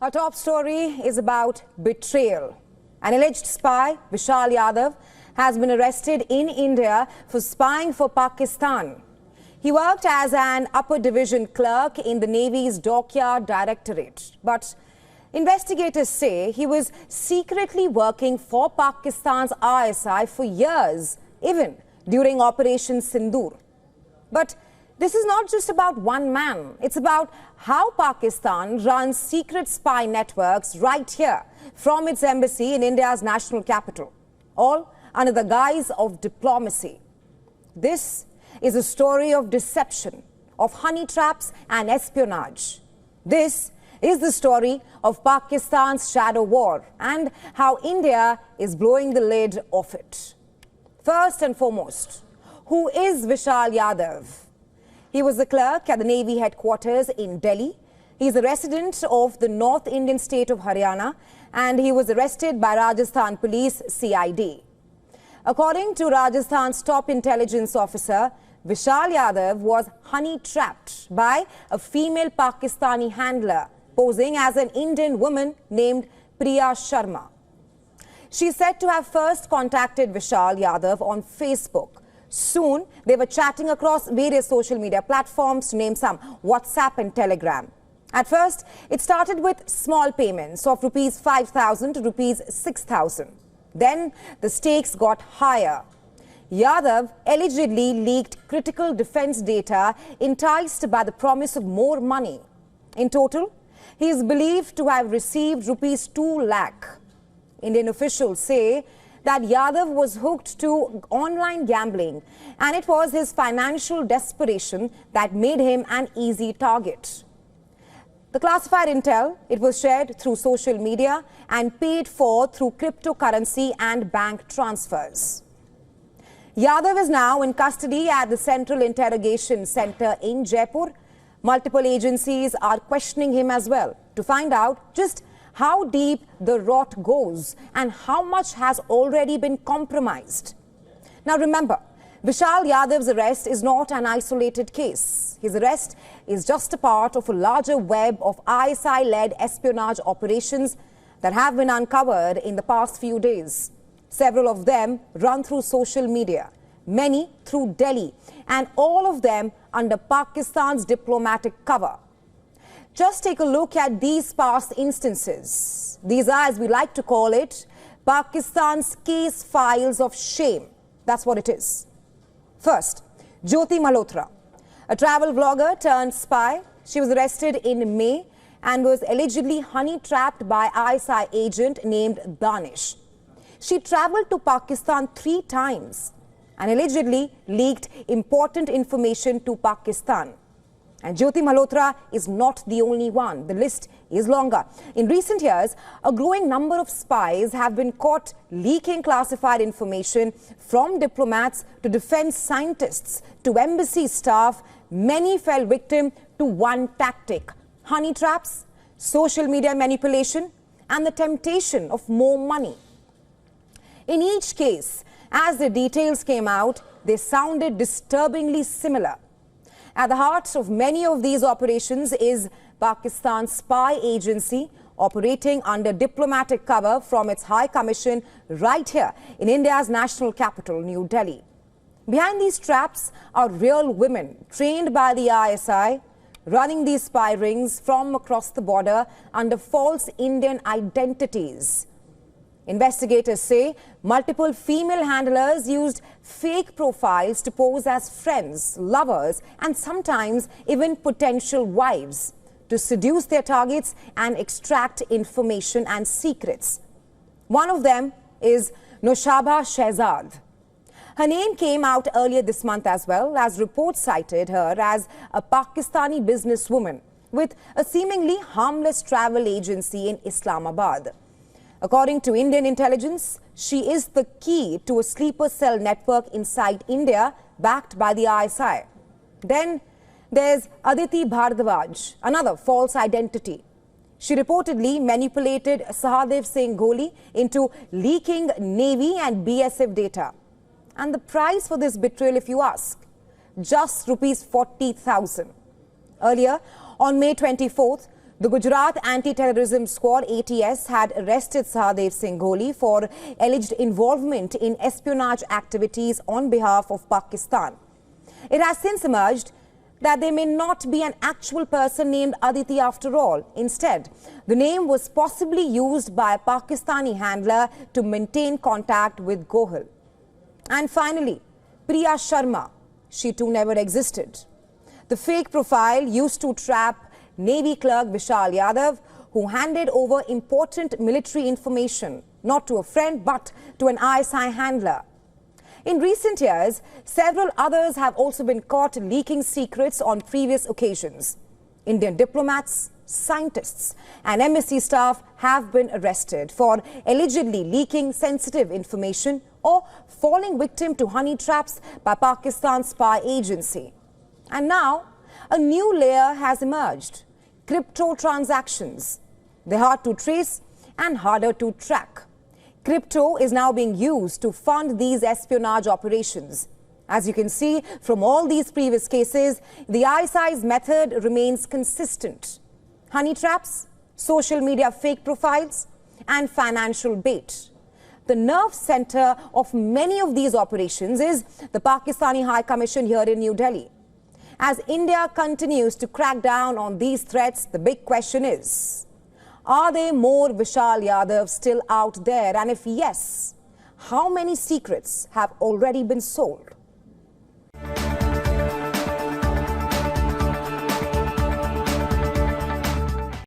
Our top story is about betrayal. An alleged spy, Vishal Yadav, has been arrested in India for spying for Pakistan. He worked as an upper division clerk in the Navy's Dockyard Directorate. But investigators say he was secretly working for Pakistan's ISI for years, even during Operation Sindoor. But this is not just about one man. It's about how Pakistan runs secret spy networks right here from its embassy in India's national capital, all under the guise of diplomacy. This is a story of deception, of honey traps and espionage. This is the story of Pakistan's shadow war and how India is blowing the lid off it. First and foremost, who is Vishal Yadav? He was a clerk at the Navy headquarters in Delhi. He is a resident of the North Indian state of Haryana, and he was arrested by Rajasthan Police CID. According to Rajasthan's top intelligence officer, Vishal Yadav was honey-trapped by a female Pakistani handler posing as an Indian woman named Priya Sharma. She is said to have first contacted Vishal Yadav on Facebook. Soon, they were chatting across various social media platforms, to name some, WhatsApp and Telegram. At first, it started with small payments of rupees 5,000 to rupees 6,000. Then, the stakes got higher. Yadav allegedly leaked critical defense data enticed by the promise of more money. In total, he is believed to have received rupees 2 lakh. Indian officials say that Yadav was hooked to online gambling, and it was his financial desperation that made him an easy target. The classified intel, it was shared through social media and paid for through cryptocurrency and bank transfers. Yadav is now in custody at the Central Interrogation Center in Jaipur. Multiple agencies are questioning him as well to find out just how deep the rot goes and how much has already been compromised. Now remember, Vishal Yadav's arrest is not an isolated case. His arrest is just a part of a larger web of ISI-led espionage operations that have been uncovered in the past few days. Several of them run through social media, many through Delhi, and all of them under Pakistan's diplomatic cover. Just take a look at these past instances. These are, as we like to call it, Pakistan's case files of shame. That's what it is. First, Jyoti Malhotra, a travel vlogger turned spy. She was arrested in May and was allegedly honey-trapped by ISI agent named Danish. She traveled to Pakistan 3 times and allegedly leaked important information to Pakistan. And Jyoti Malhotra is not the only one. The list is longer. In recent years, a growing number of spies have been caught leaking classified information from diplomats to defense scientists to embassy staff. Many fell victim to one tactic: honey traps, social media manipulation, and the temptation of more money. In each case, as the details came out, they sounded disturbingly similar. At the heart of many of these operations is Pakistan's spy agency operating under diplomatic cover from its High Commission right here in India's national capital, New Delhi. Behind these traps are real women trained by the ISI, running these spy rings from across the border under false Indian identities. Investigators say multiple female handlers used fake profiles to pose as friends, lovers, and sometimes even potential wives to seduce their targets and extract information and secrets. One of them is Noshaba Shehzad. Her name came out earlier this month as well, as reports cited her as a Pakistani businesswoman with a seemingly harmless travel agency in Islamabad. According to Indian intelligence, she is the key to a sleeper cell network inside India backed by the ISI. Then there's Aditi Bhardwaj, another false identity. She reportedly manipulated Sahadev Singh Gholi into leaking Navy and BSF data. And the price for this betrayal, if you ask, just rupees 40,000. Earlier, on May 24th, The Gujarat Anti-Terrorism Squad ATS had arrested Sahadev Singh Gholi for alleged involvement in espionage activities on behalf of Pakistan. It has since emerged that there may not be an actual person named Aditi after all. Instead, the name was possibly used by a Pakistani handler to maintain contact with Gohil. And finally, Priya Sharma. She too never existed. The fake profile used to trap Navy clerk Vishal Yadav, who handed over important military information, not to a friend but to an ISI handler. In recent years, several others have also been caught leaking secrets on previous occasions. Indian diplomats, scientists and embassy staff have been arrested for allegedly leaking sensitive information or falling victim to honey traps by Pakistan's spy agency. And now, a new layer has emerged. Crypto transactions. They're hard to trace and harder to track. Crypto is now being used to fund these espionage operations. As you can see from all these previous cases, the ISI's method remains consistent. Honey traps, social media fake profiles, and financial bait. The nerve center of many of these operations is the Pakistani High Commission here in New Delhi. As India continues to crack down on these threats, the big question is, are there more Vishal Yadav still out there? And if yes, how many secrets have already been sold?